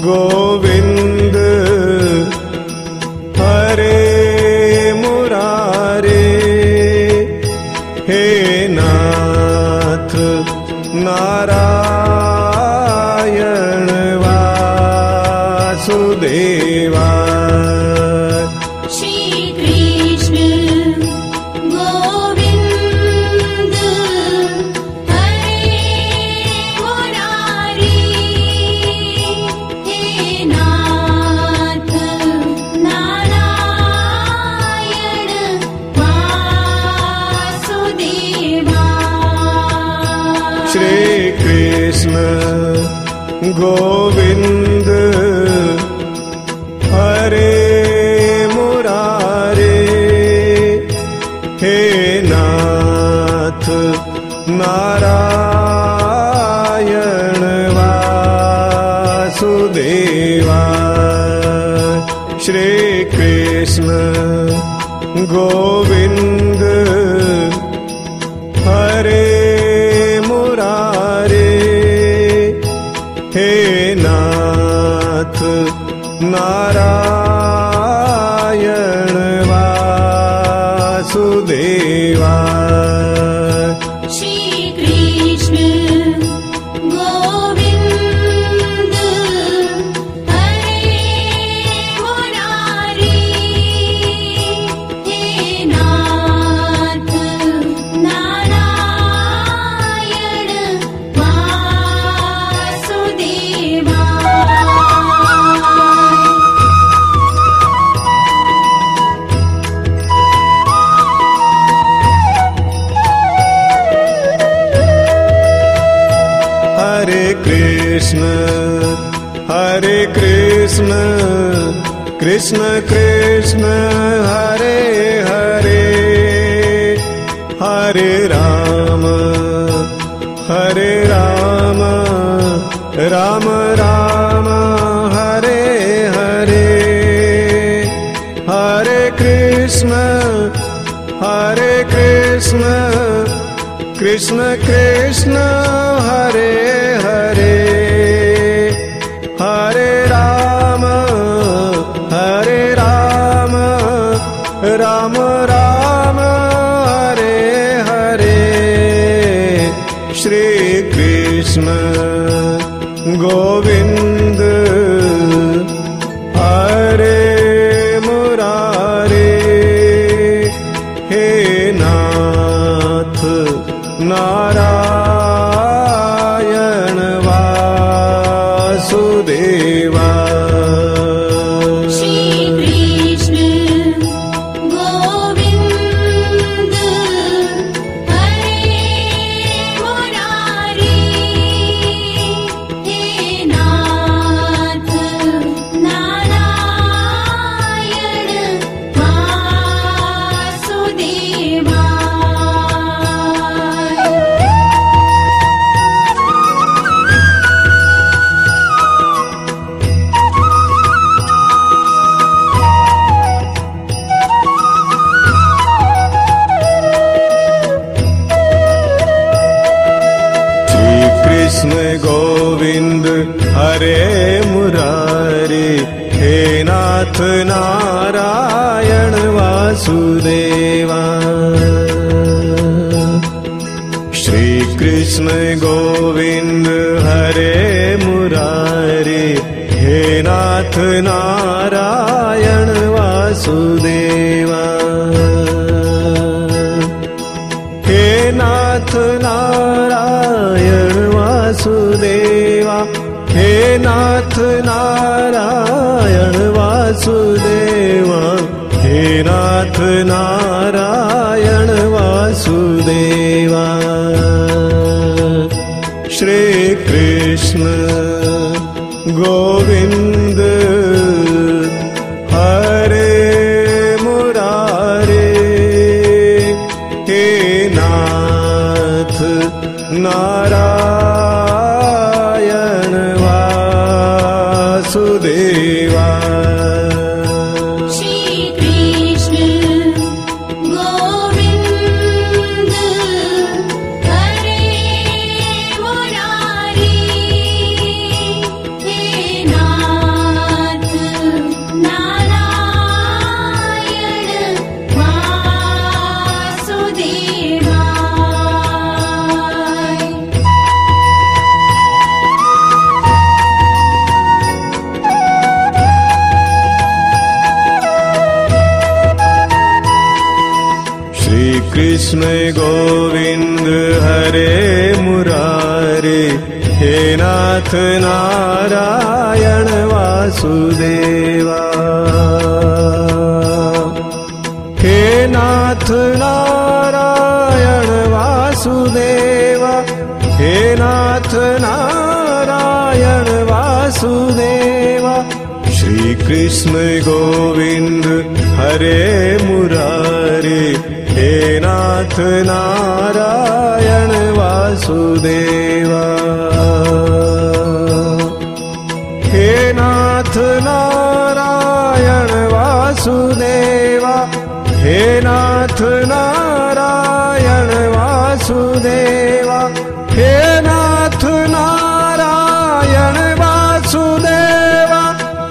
गोविंद हरे मुरारे, हे नाथ नारायण वासुदेवा। श्री कृष्ण गोविंद हरे मुरारी, हे नाथ नारायण वासुदेवा। श्री कृष्ण गोविंद हरे मुरारे, हे नाथ नारायण वासुदेवा। श्री कृष्ण गोविंद हरे मुरारे, हे नाथ नारायण वासुदेवा। श्री कृष्ण गोविंद हरे मुरारी, हे नाथ नारायण वासुदेवा। हरे कृष्ण कृष्ण कृष्ण हरे हरे, हरे राम राम राम हरे हरे, हरे कृष्ण कृष्ण कृष्ण हरे हरे, हरे राम राम राम हरे हरे। श्री कृष्ण गोविंद हरे मुरारे, हे नाथ नारायण वासुदेवा। श्री कृष्ण गोविंद हरे मुरारी, हे नाथ नारायण वासुदेवा। कृष्ण गोविंद हरे मुरारी, हे नाथ नारायण वासुदेवा। श्री कृष्ण गोविंद हरे मुरारी, हे नाथ नारायण वासुदेवा। हे नाथ नारायण वासुदेवा, हे नाथ नारायण वासुदेवा, हे नाथ नारायण वासुदेवा। श्री कृष्ण गोविंद हरे मुरारे, हे नाथ नारायण वासुदेवा। श्री कृष्ण गोविंद हरे मुरारी, हे नाथ कृष्ण गोविंद हरे मुरारे, हे नाथ नारायण वासुदेवा। हे नाथ नारायण वासुदेवा, हे नाथ नारायण वासुदेवा। श्री कृष्ण गोविंद हरे मुरारे, हे नाथ नारायण वासुदेवा। हे नाथ नारायण वासुदेवा, हे नाथ नारायण वासुदेवा। हे नाथ नारायण वासुदेवा,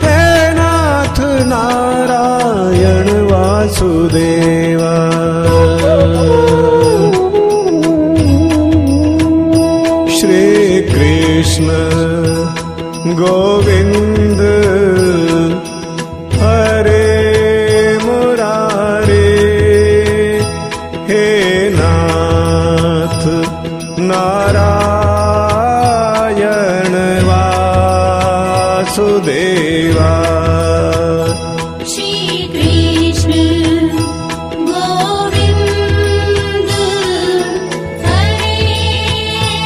हे नाथ नारायण वासुदेवा। श्री कृष्ण गोविंद हरे मुरारे, हे नाथ नारायण वासुदेवा। श्री कृष्ण गोविंद हरे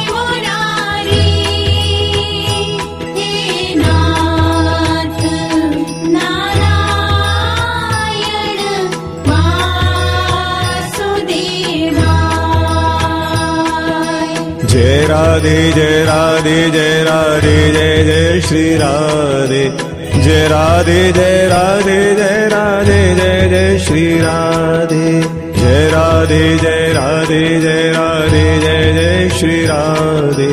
मुरारे, हे नाथ नारायण वासुदेवा। जय राधे जय राधे जय राधे जय जय श्री राधे। जय राधे जय राधे जय राधे जय जय श्री राधे। जय राधे जय राधे जय राधे जय जय श्री राधे।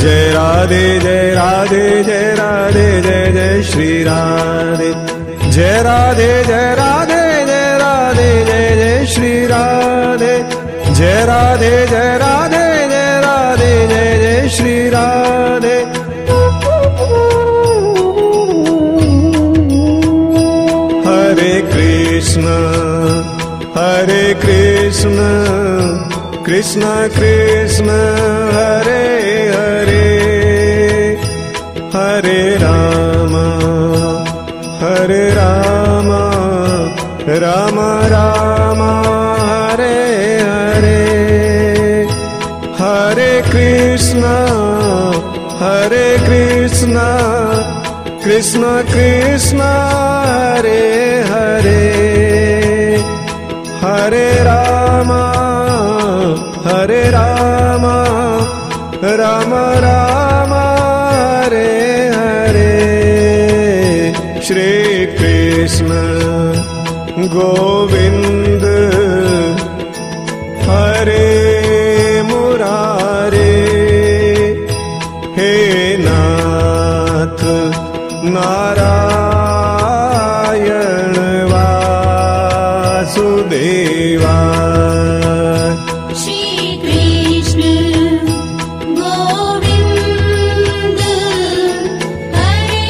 जय राधे जय राधे जय राधे जय जय श्री राधे। जय राधे जय राधे जय राधे जय जय श्री राधे। जय राधे जय राधे जय राधे जय जय श्री राधे। हरे कृष्ण कृष्ण कृष्ण हरे हरे, हरे राम राम राम हरे हरे। हरे कृष्ण कृष्ण कृष्ण हरे हरे, हरे राम राम राम हरे हरे। श्री कृष्ण गोविंद हरे मुरारे, हे नाथ नारायण वासुदेवा। श्री कृष्ण गोविंद हरे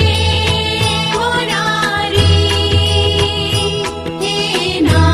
मुरारे, हे नाथ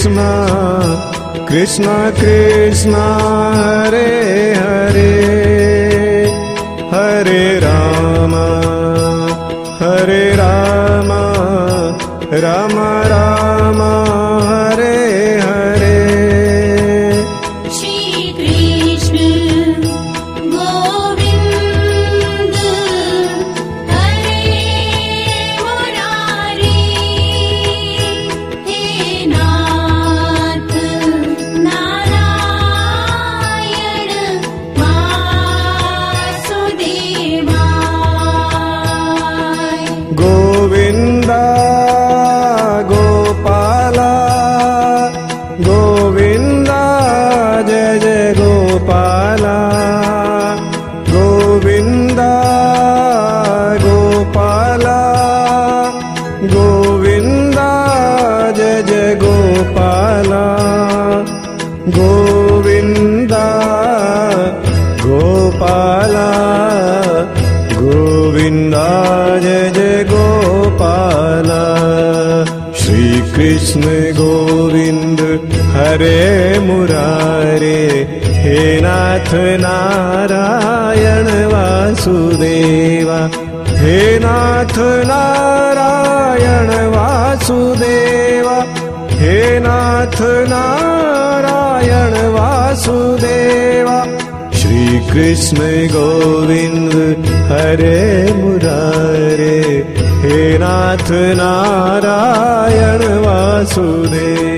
Krishna Krishna Krishna Hare Hare Hare Rama Hare Rama Rama Rama Hare Hare Shri Krishna Govind Hare Murari He Nath Narayan Vasudeva Govinda Gopala Govinda Jai Jai Gopala Govinda Gopala Govinda Jai Jai Gopala Govinda Gopala Govinda Jai Jai Gopala Shri Krishna Govind Hare Murare He Nath Narayan Vasudeva He Nath Narayan Vasudeva He Nath Narayan Vasudeva Shri Krishna Govind Hare Murare He Nath Narayan Vasudeva